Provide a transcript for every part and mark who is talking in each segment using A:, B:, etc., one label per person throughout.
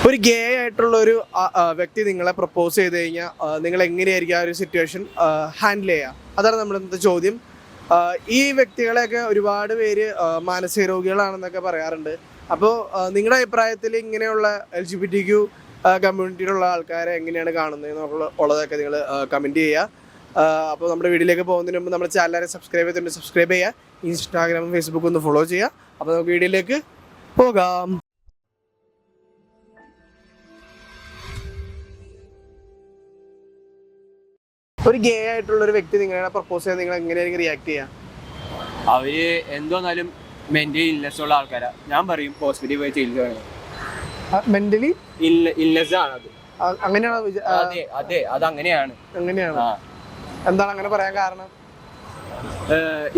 A: ഒരു ഗേ ആയിട്ടുള്ള ഒരു വ്യക്തി നിങ്ങളെ പ്രപ്പോസ് ചെയ്ത് കഴിഞ്ഞാൽ നിങ്ങൾ എങ്ങനെയായിരിക്കും ആ ഒരു സിറ്റുവേഷൻ ഹാൻഡിൽ ചെയ്യുക? അതാണ് നമ്മുടെ ഇന്നത്തെ ചോദ്യം. ഈ വ്യക്തികളെയൊക്കെ ഒരുപാട് പേര് മാനസിക രോഗികളാണെന്നൊക്കെ പറയാറുണ്ട്. അപ്പോൾ നിങ്ങളുടെ അഭിപ്രായത്തിൽ ഇങ്ങനെയുള്ള LGBT കമ്മ്യൂണിറ്റിയിലുള്ള ആൾക്കാരെ എങ്ങനെയാണ് കാണുന്നതെന്നുള്ളതൊക്കെ നിങ്ങൾ കമൻറ്റ് ചെയ്യുക. അപ്പോൾ നമ്മുടെ വീഡിയോയിലേക്ക് പോകുന്നതിന് മുമ്പ് നമ്മുടെ ചാനൽ സബ്സ്ക്രൈബ് ചെയ്തിട്ടുണ്ട്, സബ്സ്ക്രൈബ് ചെയ്യുക. ഇൻസ്റ്റാഗ്രാമും ഫേസ്ബുക്കും ഒന്ന് ഫോളോ ചെയ്യുക. അപ്പോൾ നമുക്ക് വീഡിയോയിലേക്ക് പോകാം. ഒരു ഗേ ആയിട്ടുള്ള ഒരു വ്യക്തി നിങ്ങളെ പ്രപ്പോസ് ചെയ്യാൻ നിങ്ങൾ എങ്ങനെയായിരിക്കും റിയാക്ട് ചെയ്യാം?
B: അവര് എന്തോന്നാലും മെന്റലി ഇൽനെസ് ഉള്ള ആൾക്കാരാ. ഞാൻ പറയും ഹോസ്പിറ്റലിൽ പോയി ചികിത്സ.
A: മെന്റലി
B: ഇൽനെസ് ആണ് അത്.
A: അങ്ങനെയാണോ?
B: അതെ അതെ, അത് അങ്ങനെയാണ്.
A: എന്താണ് അങ്ങനെ പറയാൻ കാരണം?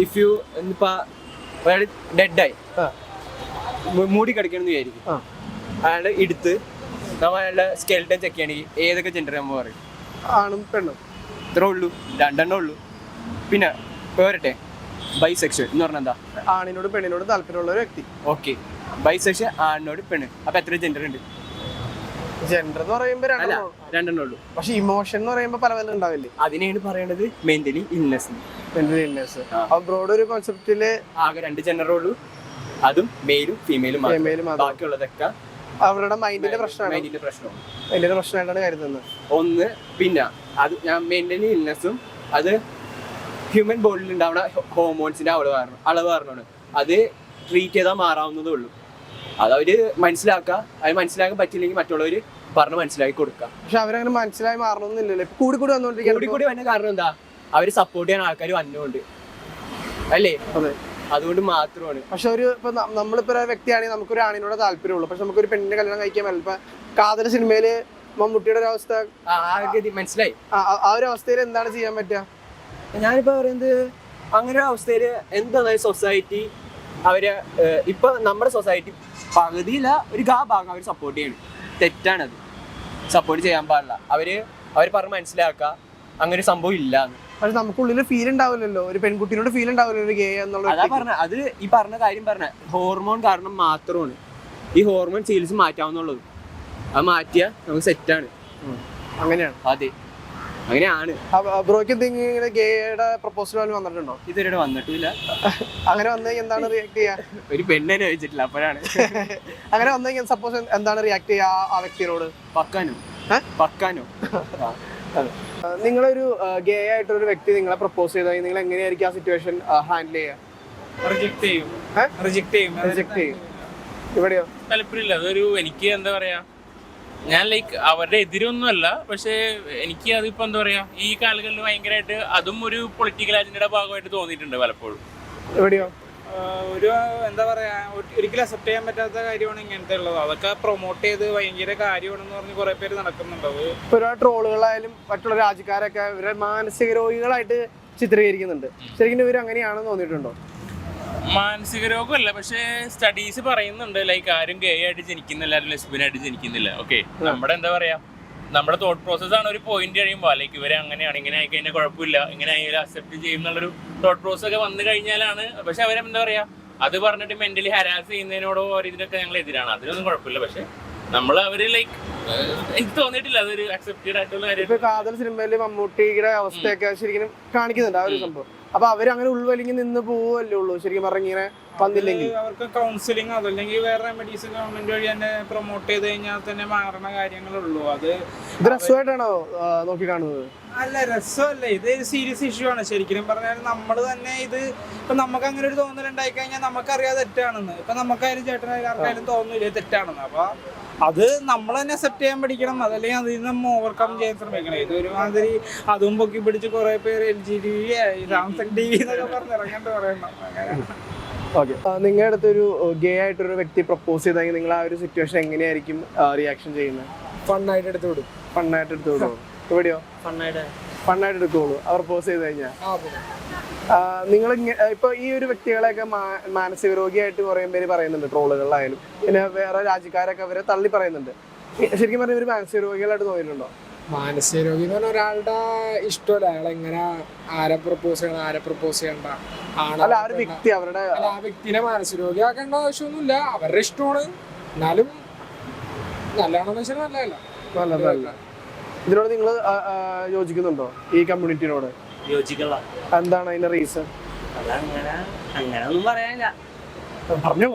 B: ഇഫ് യു ഡെഡായി മൂടി കിടക്കണമെന്ന് വിചാരിക്കും. അയാള് എടുത്ത് നമ്മളെ സ്കെൽട്ടൻ ചെക്ക് ചെയ്യണമെങ്കിൽ ഏതൊക്കെ ജെൻഡർ നമ്മൾ പറയും?
A: ആണും പെണ്ണും.
B: ഇത്രേ ഉള്ളൂ, രണ്ടെണ്ണം ഉള്ളൂ. പിന്നെ പോരട്ടെ, ബൈസെക്ഷൽ എന്ന് പറഞ്ഞാൽ എന്താ?
A: ആണിനോട് പെണ്ണിനോട് താല്പര്യമുള്ള ഒരു വ്യക്തി.
B: ഓക്കെ, ബൈസെക്ഷൽ ആണിനോട് പെണ്ണ്. അപ്പൊ എത്ര ജെൻഡർ ഉണ്ട്?
A: ജെൻഡർ എന്ന് പറയുമ്പോൾ
B: രണ്ടെണ്ണം ഉള്ളൂ.
A: പക്ഷെ ഇമോഷൻ എന്ന് പറയുമ്പോൾ പല പല ഉണ്ടാവില്ലേ?
B: അതിനെയാണ് പറയണത് mentally illness.
A: Mentally illness broad ഒരു കോൺസെപ്റ്റില്
B: ആകെ രണ്ട് ജെൻഡറേ ഉള്ളൂ, അതും മെയിലും ഫീമെയിലും. ബാക്കിയുള്ളതൊക്കെ
A: അവരുടെ മൈൻഡിന്റെ പ്രശ്നമാണ്. മൈൻഡിന്റെ പ്രശ്നമായിട്ടാണ് കരുതുന്നത്
B: ഒന്ന്. പിന്നെ അത് ഞാൻ മെന്റലി ഇൽനെസ്സും അത് ഹ്യൂമൻ ബോഡിയിൽ ഉണ്ടാവുന്ന ഹോർമോൺസിന്റെ അളവ് കാരണമാണ്. അത് ട്രീറ്റ് ചെയ്താൽ മാറാവുന്നതേ ഉള്ളൂ. അത് അവര് മനസ്സിലാക്കുക. അത് മനസ്സിലാക്കാൻ പറ്റില്ലെങ്കിൽ മറ്റുള്ളവര് പറഞ്ഞ് മനസ്സിലാക്കി കൊടുക്കുക.
A: പക്ഷെ അവരങ്ങനെ മനസ്സിലായി മാറണമെന്നില്ലല്ലോ. കൂടി
B: കൂടി വന്ന കാരണം എന്താ? അവര് സപ്പോർട്ട് ചെയ്യാൻ ആൾക്കാർ വന്നുകൊണ്ട് അല്ലേ?
A: അതെ,
B: അതുകൊണ്ട് മാത്രമാണ്.
A: പക്ഷെ ഒരു ഇപ്പൊ നമ്മളിപ്പോ ഒരു വ്യക്തിയാണെങ്കിൽ നമുക്കൊരു ആണിനോട് താല്പര്യമുള്ളൂ, പക്ഷെ നമുക്കൊരു പെണ്ണിനെ കല്യാണം കഴിക്കാൻ പറ്റില്ല. ഇപ്പൊ കാതൽ സിനിമയില് മമ്മൂട്ടിയുടെ ഒരു അവസ്ഥ
B: മനസ്സിലായി.
A: ആ ഒരു അവസ്ഥയിൽ എന്താണ് ചെയ്യാൻ പറ്റുക?
B: ഞാനിപ്പോ പറയുന്നത് അങ്ങനെ ഒരു അവസ്ഥയിൽ എന്താണ് സൊസൈറ്റി അവര് ഇപ്പൊ നമ്മുടെ സൊസൈറ്റി പകുതിയില്ല ഒരു ഭാഗം അവർ സപ്പോർട്ട് ചെയ്യണം. തെറ്റാണത്. സപ്പോർട്ട് ചെയ്യാൻ പാടില്ല. അവര് പറഞ്ഞ് മനസ്സിലാക്കുക അങ്ങനെ സംഭവം ഇല്ല.
A: പക്ഷെ നമുക്കുള്ളിൽ ഫീൽ ഉണ്ടാവില്ലല്ലോ, ഒരു പെൺകുട്ടിയോട് ഫീൽ ഉണ്ടാവില്ലല്ലോ ഒരു ഗേ എന്നുള്ള.
B: അതാ പറഞ്ഞ അത് ഈ പറഞ്ഞ കാര്യം പറഞ്ഞ ഹോർമോൺ കാരണം മാത്രമാണ്. ഈ ഹോർമോൺ ചികിത്സ മാറ്റാവുന്നുള്ളത്. അത് മാറ്റിയാ നമുക്ക് സെറ്റാണ്.
A: അങ്ങനെയാണ്.
B: അതെ, അങ്ങനെയാണ്.
A: ബ്രോയ്ക്ക് എന്തെങ്കിലും ഗേയുടെ പ്രപ്പോസൽ വന്നിട്ടുണ്ടോ?
B: ഇതുവരെ വന്നിട്ടില്ല.
A: അങ്ങനെ വന്നെങ്കിൽ എന്താണ് റിയാക്ട് ചെയ്യാ?
B: ഒരു പെണ്ണെ ചോദിച്ചിട്ടില്ല, അപ്പോഴാണ്.
A: അങ്ങനെ വന്നെങ്കിൽ സപ്പോസ് എന്താണ് റിയാക്ട് ചെയ്യാ ആ വ്യക്തിയോട്?
B: പക്കാനോ.
A: നിങ്ങളൊരു ഗേ ആയിട്ടൊരു വ്യക്തി നിങ്ങളെ പ്രപ്പോസ് ചെയ്താൽ നിങ്ങൾ എങ്ങനെയായിരിക്കും ആ സിറ്റുവേഷൻ ഹാൻഡിൽ ചെയ്യുക? റിജക്ട് ചെയ്യും. ഇവിടെയോ?
C: താല്പര്യമില്ല. അതൊരു എനിക്ക് എന്താ പറയാ, ഞാൻ ലൈക്ക് അവരുടെ എതിരൊന്നുമല്ല, പക്ഷെ എനിക്ക് അതിപ്പോ എന്താ പറയാ ഈ കാലങ്ങളിൽ ഭയങ്കരമായിട്ട് അതും ഒരു പൊളിറ്റിക്കൽ അജണ്ടയുടെ ഭാഗമായിട്ട് തോന്നിയിട്ടുണ്ട് പലപ്പോഴും.
A: എവിടെയോ
D: ഒരു എന്താ പറയാ ഒരിക്കലും അക്സെപ്റ്റ് ചെയ്യാൻ പറ്റാത്ത കാര്യമാണ് ഇങ്ങനത്തെ ഉള്ളത്. അതൊക്കെ പ്രൊമോട്ട് ചെയ്ത് ഭയങ്കര കാര്യമാണെന്ന് പറഞ്ഞ് കുറെ പേര് നടക്കുന്നുണ്ട്.
A: ഒരുപാട് ട്രോളുകളായാലും മറ്റുള്ള രാജ്യക്കാരൊക്കെ ഇവരെ മാനസിക രോഗികളായിട്ട് ചിത്രീകരിക്കുന്നുണ്ട്. ശരിക്കും ഇവർ അങ്ങനെയാണെന്ന് തോന്നിയിട്ടുണ്ടോ?
C: മാനസിക രോഗമല്ല, പക്ഷേ സ്റ്റഡീസ് പറയുന്നുണ്ട് ലൈക്ക് ആരും ഗേ ആയിട്ട് ജനിക്കുന്നില്ല, ആരും ലെസ്ബിയൻ ആയിട്ട് ജനിക്കുന്നില്ല. ഓക്കെ, നമ്മുടെ എന്താ പറയാ നമ്മുടെ തോട്ട് പ്രോസസ് ആണ് ഒരു പോയിന്റ് കഴിയുമ്പോൾ ലൈക്ക് ഇവരെ അങ്ങനെയാണ്, ഇങ്ങനെ ആയി കഴിഞ്ഞാൽ കുഴപ്പമില്ല, ഇങ്ങനെ ആയാലും അക്സെപ്റ്റ് ചെയ്യും എന്നുള്ളൊരു തോട്ട് പ്രോസസ് ഒക്കെ വന്നു കഴിഞ്ഞാലാണ്. പക്ഷെ അവരെന്താ പറയാ അത് പറഞ്ഞിട്ട് മെന്റലി ഹരാസ് ചെയ്യുന്നതിനോടോ ഇതിനൊക്കെ ഞങ്ങൾ എതിരാണ്. അതിനൊന്നും കുഴപ്പമില്ല. പക്ഷെ നമ്മൾ അവര് ലൈക്ക് എനിക്ക് തോന്നിയിട്ടില്ല അതൊരു അക്സെപ്റ്റഡ് ആയിട്ടുള്ള കാര്യം.
A: കാതൽ സിനിമയില് മമ്മൂട്ടിയുടെ അവസ്ഥയൊക്കെ ശരിക്കും കാണിക്കുന്നുണ്ട് ആ ഒരു സംഭവം. അപ്പൊ അവരങ്ങനെ ഉൾവലിഞ്ഞ് നിന്ന് പോവല്ലേ ഉള്ളൂ ശരിക്കും പറഞ്ഞിങ്ങനെ വന്നില്ലെങ്കിൽ.
D: അവർക്ക് കൗൺസിലിംഗ് അതല്ലെങ്കിൽ വേറെ റെമഡീസ് ഗവൺമെന്റ് വഴി തന്നെ പ്രൊമോട്ട് ചെയ്ത് കഴിഞ്ഞാൽ തന്നെ മാറുന്ന കാര്യങ്ങളുള്ളൂ.
A: ഇത് രസമായിട്ടാണോ നോക്കി കാണുന്നത്?
D: അല്ല, രസമല്ല. ഇത് സീരിയസ് ഇഷ്യൂ ആണ്. ശരിക്കും പറഞ്ഞാൽ നമ്മൾ തന്നെ ഇത് ഇപ്പൊ നമുക്ക് അങ്ങനെ ഒരു തോന്നൽ ഉണ്ടായി കഴിഞ്ഞാൽ നമുക്കറിയാതെ തെറ്റാണെന്ന്. ഇപ്പൊ നമുക്കായാലും ചേട്ടനായാലും ആർക്കായാലും തോന്നില്ല തെറ്റാണെന്ന്. അപ്പൊ അത് നമ്മൾ തന്നെ അക്സെപ്റ്റ് ചെയ്യാൻ പഠിക്കണം. അതല്ലെങ്കിൽ അതിൽ നിന്ന് നമ്മൾ ഓവർകം ചെയ്യാൻ ശ്രമിക്കണം. ഇത് ഒരുമാതിരി അതും പൊക്കി പിടിച്ച് കുറെ പേര് LGTV സാംസങ് TV എന്നൊക്കെ പറഞ്ഞ് ഇറങ്ങേണ്ട പറയണം.
A: ഓക്കെ, നിങ്ങളുടെ അടുത്തൊരു ഗേ ആയിട്ടൊരു വ്യക്തി പ്രപ്പോസ് ചെയ്തെങ്കിൽ നിങ്ങൾ ആ ഒരു സിറ്റുവേഷൻ എങ്ങനെയായിരിക്കും റിയാക്ഷൻ ചെയ്യുന്നത്?
D: ഫണ്ണായിട്ട് എടുത്തു വിടും.
A: എവിടെയോ ഫണ്ണായിട്ട് എടുത്തോളൂ അവർ പ്രപ്പോസ് ചെയ്ത് കഴിഞ്ഞാൽ. നിങ്ങൾ ഇപ്പൊ ഈ ഒരു വ്യക്തികളെയൊക്കെ മാനസിക രോഗിയായിട്ട് കുറെ പേര് പറയുന്നുണ്ട് ട്രോളുകളിലായാലും, പിന്നെ വേറെ രാജ്യക്കാരൊക്കെ അവരെ തള്ളി പറയുന്നുണ്ട്. ശരിക്കും പറഞ്ഞാൽ ഇവര് മാനസിക രോഗികളായിട്ട് തോന്നിയിട്ടുണ്ടോ?
D: മാനസിക രോഗി എന്ന് പറഞ്ഞാൽ ഒരാളുടെ ഇഷ്ടമല്ല. അയാൾ എങ്ങനെ ആരെ പ്രപ്പോസ് ചെയ്യണം ആരെ പ്രപ്പോസ് ചെയ്യണ്ട
A: അല്ല, ആ ഒരു വ്യക്തി അവരുടെ
D: ആ വ്യക്തിനെ മാനസിക രോഗിയാക്കേണ്ട ആവശ്യമൊന്നുമില്ല. അവരുടെ ഇഷ്ടമാണ്. എന്നാലും
E: നല്ലതാണെന്ന് വെച്ചാൽ നല്ലതല്ല.
A: നല്ലതല്ല. ഇതിനോട് നിങ്ങൾ യോജിക്കുന്നുണ്ടോ ഈ കമ്മ്യൂണിറ്റിനോട്?
F: യോജിക്കല്ല.
A: എന്താണ് അതിന്റെ റീസൺ?
F: അതങ്ങനെ അങ്ങനെ ഒന്നും പറയാനില്ല,
A: പറഞ്ഞോ,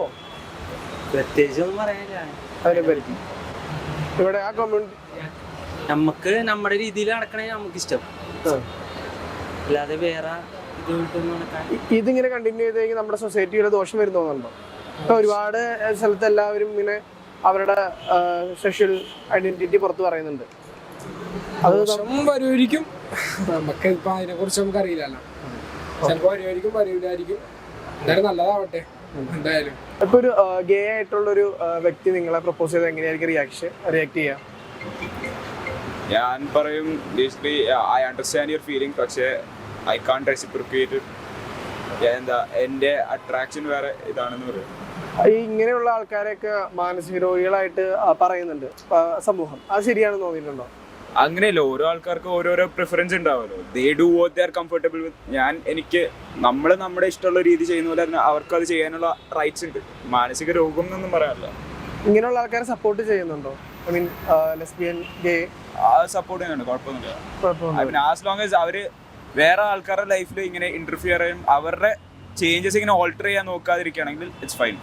F: പ്രത്യേകിച്ച് ഒന്നും പറയാനില്ല.
A: അതിനെ പറ്റി ഇവിടെ ആ കമ്മ്യൂണിറ്റി
F: നമുക്ക് നമ്മുടെ രീതിയിൽ നടക്കണേ നമുക്ക് ഇഷ്ടം, അല്ലാതെ വേറെ ഇതൊന്നും നടക്കാൻ.
A: ഇതിങ്ങനെ കണ്ടിന്യൂ ചെയ്ത് കഴിഞ്ഞാൽ നമ്മുടെ സൊസൈറ്റിയുടെ ദോഷം വരുന്ന തോന്നുന്നുണ്ടോ? ഇപ്പൊ ഒരുപാട് സ്ഥലത്ത് എല്ലാവരും ഇങ്ങനെ അവരുടെ സെക്ഷൽ ഐഡന്റിറ്റി പുറത്ത് പറയുന്നുണ്ട്. അത്
E: ദോഷം വരുമായിരിക്കും, നമുക്ക് ഇപ്പൊ അതിനെ കുറിച്ച് നമുക്ക് അറിയില്ലല്ലോ. ചിലപ്പോ വരുമായിരിക്കും, വരൂലായിരിക്കും. എന്തായാലും നല്ലതാവട്ടെ എന്തായാലും.
A: ഇപ്പൊ ഒരു ഗേ ആയിട്ടുള്ള ഒരു വ്യക്തി നിങ്ങളെ പ്രപ്പോസ് ചെയ്ത് എങ്ങനെയായിരിക്കും റിയാക്ട് ചെയ്യാം?
G: ഞാൻ പറയും basically I understand your feeling, പക്ഷേ ഐ കാൺട്ട് റെസിപ്രോക്കേറ്റ്. എന്താ എൻ്റെ അട്രാക്ഷൻ വേറെ ഇതാണെന്ന് പറയും.
A: ഈ ഇങ്ങനെയുള്ള ആൾക്കാരെയൊക്കെ മാനസിക രോഗികളായിട്ട് പറയുന്നുണ്ട് സമൂഹം. അത് ശരിയാണെന്ന് തോന്നിയിട്ടുണ്ടോ?
G: അങ്ങനെയല്ല, ഓരോ ആൾക്കാർക്ക് ഓരോരോ പ്രിഫറൻസ് ഉണ്ടാവുമല്ലോ. They do what they are comfortable വിത്ത്. നമ്മൾ നമ്മുടെ ഇഷ്ടമുള്ള രീതി ചെയ്യുന്ന പോലെ തന്നെ അവർക്ക് അത് ചെയ്യാനുള്ള റൈറ്റ്സ് ഉണ്ട്. മാനസിക രോഗം എന്നൊന്നും പറയാനില്ല.
A: ഇങ്ങനെയുള്ള ആൾക്കാരെ സപ്പോർട്ട് ചെയ്യുന്നുണ്ടോ? I mean lesbian, gay
G: support ചെയ്യുന്നുണ്ട്, കുഴപ്പമൊന്നുമില്ല. ആസ് ലോങ് ആസ് അവര് വേറെ ആൾക്കാരുടെ ലൈഫിൽ ഇങ്ങനെ ഇന്റർഫിയർ ചെയ്യും, അവരുടെ ചേഞ്ചസ് ഇങ്ങനെ ഓൾട്ടർ ചെയ്യാൻ നോക്കാതിരിക്കുകയാണെങ്കിൽ ഇറ്റ്സ് ഫൈൻ.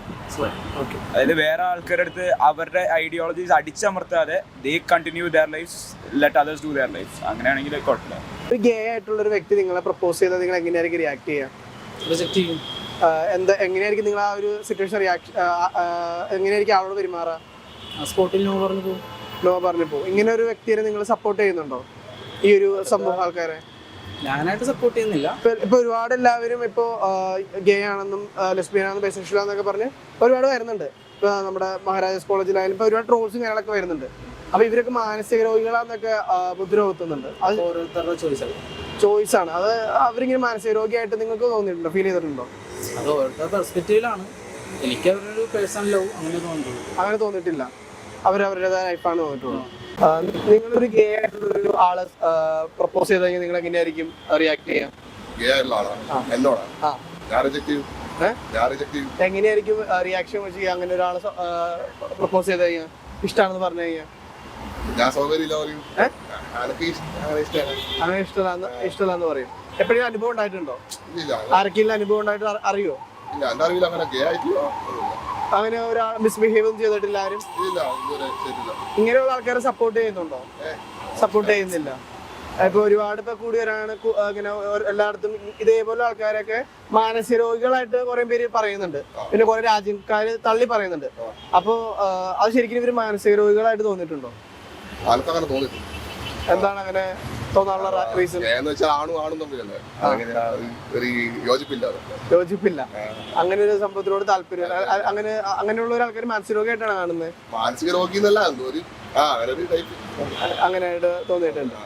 G: അതായത് വേറെ ആൾക്കാരുടെ അടുത്ത് അവരുടെ ഐഡിയോളജീസ് അടിച്ചമർത്താതെ they continue their life, let others do their life. അങ്ങനെയാണെങ്കിൽ കുഴപ്പമില്ല.
A: ഒരു ഗേ ആയിട്ടുള്ള ഒരു വ്യക്തി നിങ്ങളെ പ്രപ്പോസ് ചെയ്താൽ നിങ്ങൾ എങ്ങനെയായിരിക്കും റിയാക്ട് ചെയ്യുക?
E: റിജക്ട് ചെയ്യും.
A: എങ്ങനെയായിരിക്കും നിങ്ങൾ ആ ഒരു സിറ്റുവേഷൻ എങ്ങനെയായിരിക്കും അവളോട് പെരുമാറുക?
E: സ്പോട്ടിൽ നോ പറഞ്ഞു പോകും.
A: നോ പറഞ്ഞു പോകും. ഇങ്ങനെ ഒരു വ്യക്തിയെ നിങ്ങൾ സപ്പോർട്ട് ചെയ്യുന്നുണ്ടോ ഈ ഒരു സമൂഹ ആൾക്കാരെ?
E: ഞാനായിട്ട് സപ്പോർട്ട് ചെയ്യുന്നില്ല.
A: ഇപ്പൊ ഒരുപാട് എല്ലാവരും ഇപ്പോ ഗേ ആണെന്നും ലെസ്ബിയൻ ആണെന്നും ബൈസെക്ഷൽ ആണെന്നൊക്കെ പറഞ്ഞ് ഒരുപാട് വരുന്നുണ്ട്. ഇപ്പൊ നമ്മുടെ മഹാരാജാസ് കോളേജിലായാലും ഇപ്പൊ ഒരുപാട് ട്രോൾസും കാര്യങ്ങളൊക്കെ വരുന്നുണ്ട്. അപ്പൊ ഇവരൊക്കെ മാനസിക രോഗികളാന്നൊക്കെ മുദ്രവെത്തുന്നുണ്ട്. അത്
E: ഓരോരുത്തരുടെ
A: ചോയ്സ് ആണ്. അത് അവരിങ്ങനെ മാനസിക രോഗിയായിട്ട് നിങ്ങൾക്ക് തോന്നിയിട്ടുണ്ടോ, ഫീൽ ചെയ്തിട്ടുണ്ടോ?
E: അത് ഓരോരുത്തരുടെ പെർസ്പെക്റ്റീവിലാണ്. എനിക്ക് അവരൊരു പേഴ്സണൽ ലവ് അങ്ങനെ തോന്നുന്നുള്ളൂ.
A: അങ്ങനെ തോന്നിയിട്ടില്ല, അവരവരുടേതായ ലൈഫാണ് തോന്നിയിട്ടുള്ളൂ. നിങ്ങളൊരു ഗേ ആയിട്ടുള്ള ഒരു ആളെ പ്രപ്പോസ് ചെയ്ത് കഴിഞ്ഞാൽ നിങ്ങൾ എങ്ങനെയായിരിക്കും റിയാക്ട് ചെയ്യാം? എങ്ങനെയായിരിക്കും റിയാക്ഷൻ വെച്ച് അങ്ങനെ ഒരാളെ പ്രപ്പോസ് ചെയ്ത് കഴിഞ്ഞാൽ ഇഷ്ടമാണെന്ന് പറഞ്ഞു കഴിഞ്ഞാൽ? അങ്ങനെ ഇഷ്ടമല്ലാന്ന് പറയും. എപ്പോഴും അനുഭവം ഉണ്ടായിട്ടുണ്ടോ? ആർക്കെങ്കിലും അനുഭവം ഉണ്ടായിട്ട് അറിയോ? അങ്ങനെ ഒരാൾ മിസ്ബിഹേവ് ഒന്നും ചെയ്തിട്ടില്ല ആരും? ഇങ്ങനെയുള്ള ആൾക്കാരെ സപ്പോർട്ട് ചെയ്യുന്നുണ്ടോ? സപ്പോർട്ട് ചെയ്യുന്നില്ല. ഇപ്പൊ ഒരുപാട് ഇപ്പൊ കൂടി വരാണ് ഇങ്ങനെ എല്ലായിടത്തും ഇതേപോലെ ആൾക്കാരൊക്കെ മാനസിക രോഗികളായിട്ട് കുറെ പേര് പറയുന്നുണ്ട്. പിന്നെ കുറെ രാജ്യക്കാര് തള്ളി പറയുന്നുണ്ട്. അപ്പൊ അത് ശരിക്കും ഇവര് മാനസിക രോഗികളായിട്ട് തോന്നിയിട്ടുണ്ടോ? എന്താണ് അങ്ങനെ തോന്നാനുള്ള റീസൺ? യോജിപ്പില്ല. അങ്ങനെ ഒരു സംഭവത്തിനോട് താല്പര്യം അങ്ങനെയുള്ള ഒരു ആൾക്കാർ മാനസിക രോഗിയായിട്ടാണ് കാണുന്നത്.
H: മാനസിക രോഗി എന്നല്ല,
A: അങ്ങനെയായിട്ട് തോന്നിയിട്ടുണ്ട്.